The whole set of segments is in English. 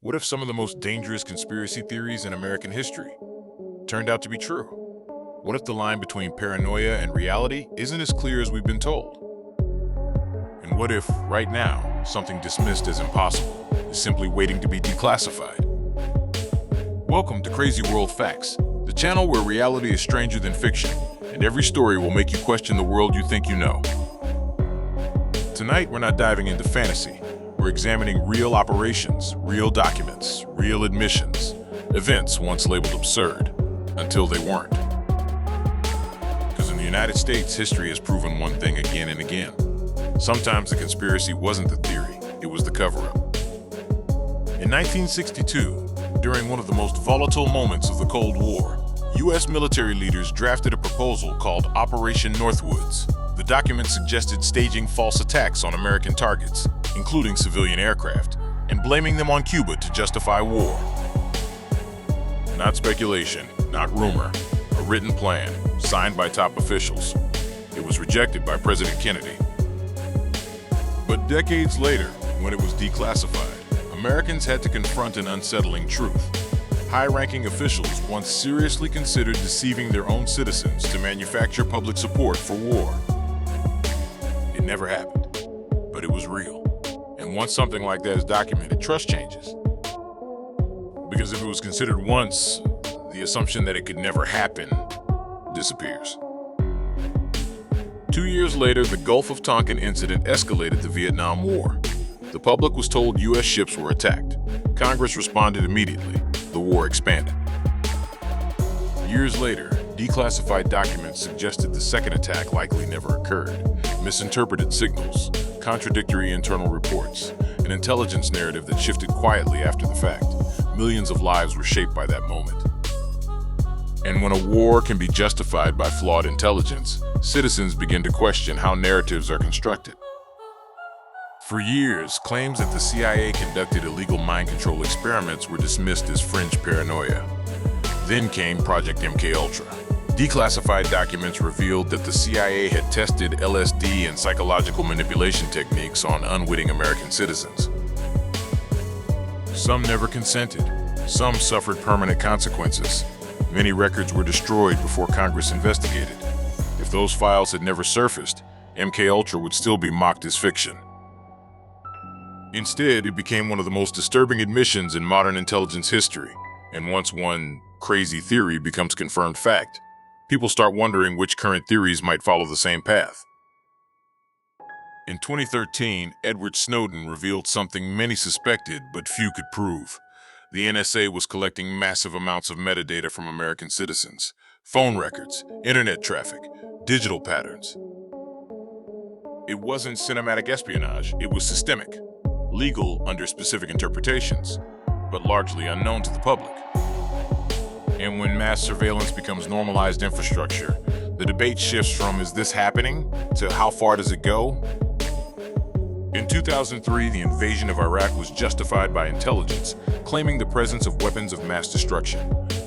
What if some of the most dangerous conspiracy theories in American history turned out to be true? What if the line between paranoia and reality isn't as clear as we've been told? And what if, right now, something dismissed as impossible is simply waiting to be declassified? Welcome to Crazy World Facts, the channel where reality is stranger than fiction, and every story will make you question the world you think you know. Tonight, we're not diving into fantasy. We're examining real operations, real documents, real admissions, events once labeled absurd, until they weren't. Because in the United States, history has proven one thing again and again. Sometimes the conspiracy wasn't the theory, it was the cover-up. In 1962, during one of the most volatile moments of the Cold War, U.S. military leaders drafted a proposal called Operation Northwoods. The document suggested staging false attacks on American targets, including civilian aircraft, and blaming them on Cuba to justify war. Not speculation, not rumor, a written plan, signed by top officials. It was rejected by President Kennedy. But decades later, when it was declassified, Americans had to confront an unsettling truth. High-ranking officials once seriously considered deceiving their own citizens to manufacture public support for war. It never happened, but it was real. And once something like that is documented, trust changes. Because if it was considered once, the assumption that it could never happen disappears. 2 years later, the Gulf of Tonkin incident escalated the Vietnam War. The public was told U.S. ships were attacked. Congress responded immediately. The war expanded. Years later, declassified documents suggested the second attack likely never occurred. Misinterpreted signals, contradictory internal reports, an intelligence narrative that shifted quietly after the fact. Millions of lives were shaped by that moment. And when a war can be justified by flawed intelligence, citizens begin to question how narratives are constructed. For years, claims that the CIA conducted illegal mind control experiments were dismissed as fringe paranoia. Then came Project MK-Ultra. Declassified documents revealed that the CIA had tested LSD and psychological manipulation techniques on unwitting American citizens. Some never consented. Some suffered permanent consequences. Many records were destroyed before Congress investigated. If those files had never surfaced, MK-Ultra would still be mocked as fiction. Instead, it became one of the most disturbing admissions in modern intelligence history. And once one crazy theory becomes confirmed fact, people start wondering which current theories might follow the same path. In 2013, Edward Snowden revealed something many suspected but few could prove. The NSA was collecting massive amounts of metadata from American citizens, phone records, internet traffic, digital patterns. It wasn't cinematic espionage, it was systemic, legal under specific interpretations, but largely unknown to the public. And when mass surveillance becomes normalized infrastructure, the debate shifts from "is this happening?" to "how far does it go?" In 2003, the invasion of Iraq was justified by intelligence, claiming the presence of weapons of mass destruction.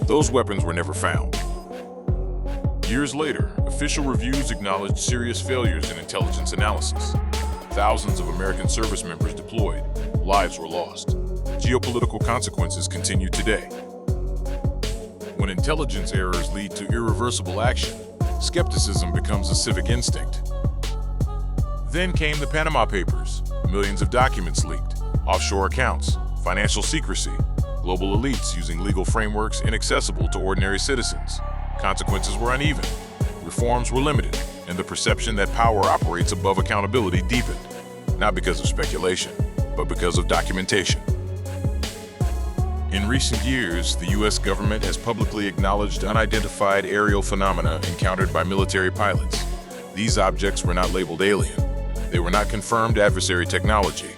Those weapons were never found. Years later, official reviews acknowledged serious failures in intelligence analysis. Thousands of American service members deployed. Lives were lost. Geopolitical consequences continue today. When intelligence errors lead to irreversible action, skepticism becomes a civic instinct. Then came the Panama Papers. Millions of documents leaked, offshore accounts, financial secrecy, global elites using legal frameworks inaccessible to ordinary citizens. Consequences were uneven, reforms were limited, and the perception that power operates above accountability deepened, not because of speculation, but because of documentation. In recent years, the U.S. government has publicly acknowledged unidentified aerial phenomena encountered by military pilots. These objects were not labeled alien. They were not confirmed adversary technology.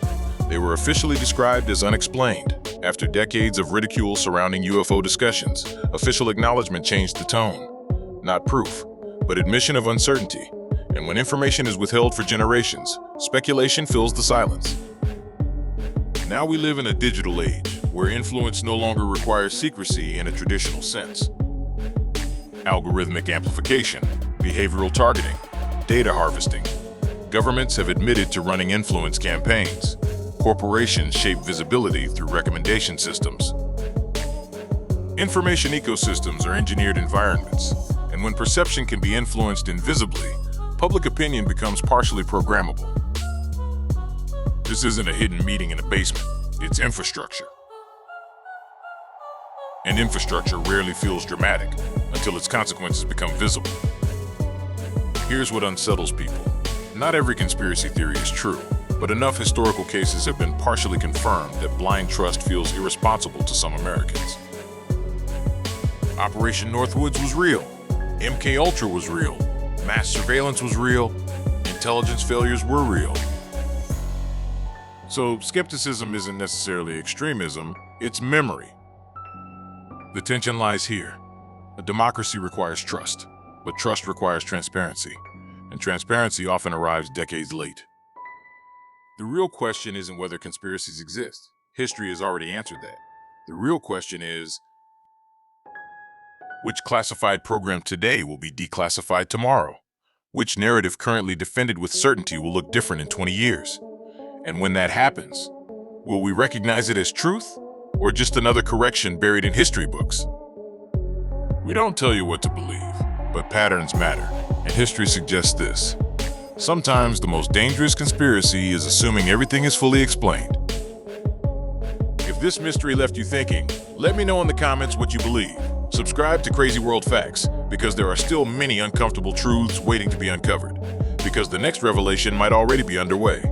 They were officially described as unexplained. After decades of ridicule surrounding UFO discussions, official acknowledgement changed the tone. Not proof, but admission of uncertainty. And when information is withheld for generations, speculation fills the silence. Now we live in a digital age, where influence no longer requires secrecy in a traditional sense. Algorithmic amplification, behavioral targeting, data harvesting. Governments have admitted to running influence campaigns. Corporations shape visibility through recommendation systems. Information ecosystems are engineered environments, and when perception can be influenced invisibly, public opinion becomes partially programmable. This isn't a hidden meeting in a basement, it's infrastructure. And infrastructure rarely feels dramatic until its consequences become visible. Here's what unsettles people. Not every conspiracy theory is true, but enough historical cases have been partially confirmed that blind trust feels irresponsible to some Americans. Operation Northwoods was real. MK-Ultra was real. Mass surveillance was real. Intelligence failures were real. So skepticism isn't necessarily extremism, it's memory. The tension lies here. A democracy requires trust, but trust requires transparency, and transparency often arrives decades late. The real question isn't whether conspiracies exist. History has already answered that. The real question is, which classified program today will be declassified tomorrow? Which narrative currently defended with certainty will look different in 20 years? And when that happens, will we recognize it as truth or just another correction buried in history books? We don't tell you what to believe, but patterns matter, and history suggests this. Sometimes the most dangerous conspiracy is assuming everything is fully explained. If this mystery left you thinking, let me know in the comments what you believe. Subscribe to Crazy World Facts, because there are still many uncomfortable truths waiting to be uncovered, because the next revelation might already be underway.